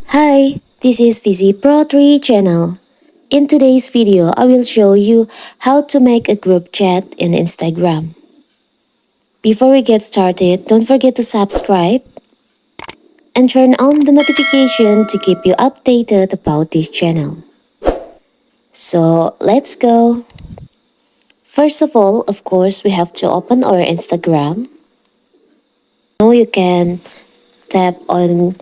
Hi, this is Fizi Pro 3 channel. In today's video, I will show you how to make a group chat in Instagram. Before we get started, don't forget to subscribe and turn on the notification to keep you updated about this channel. So let's go. First of all, of course, we have to open our Instagram. Now you can tap on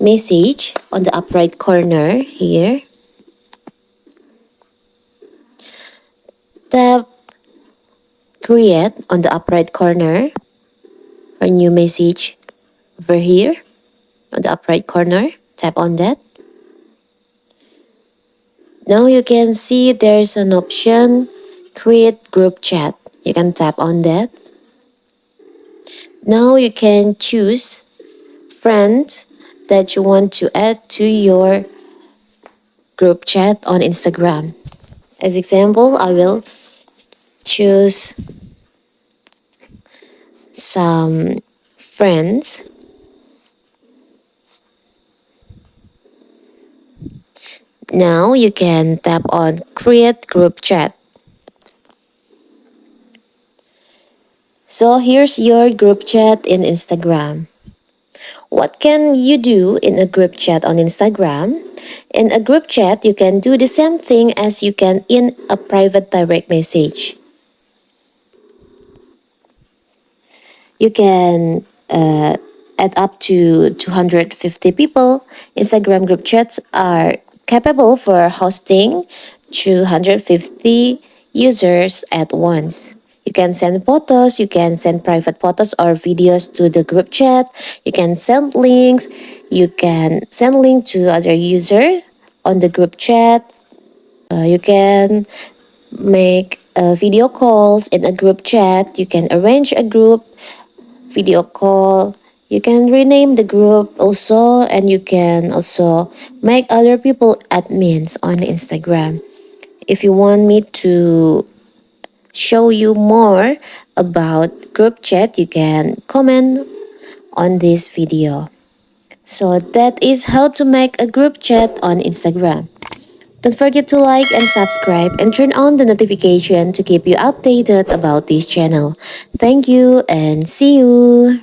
message on the upper right corner here. Tap create on the upper right corner for new message over here on the upper right corner. Tap on that. Now you can see there's an option create group chat. You can tap on that. Now you can choose friends that you want to add to your group chat on Instagram. As example, I will choose some friends. Now you can tap on create group chat. So here's your group chat in Instagram. What can you do in a group chat on Instagram? In a group chat, you can do the same thing as you can in a private direct message. You can add up to 250 people. Instagram group chats are capable for hosting 250 users at once. You can send photos, you can send private photos or videos to the group chat. You can send links, you can send link to other user on the group chat. You can make video calls in a group chat. You can arrange a group video call. You can rename the group also, and you can also make other people admins on Instagram. If you want me to show you more about group chat, you can comment on this video. So that is how to make a group chat on Instagram. Don't forget to like and subscribe and turn on the notification to keep you updated about this channel. Thank you and see you!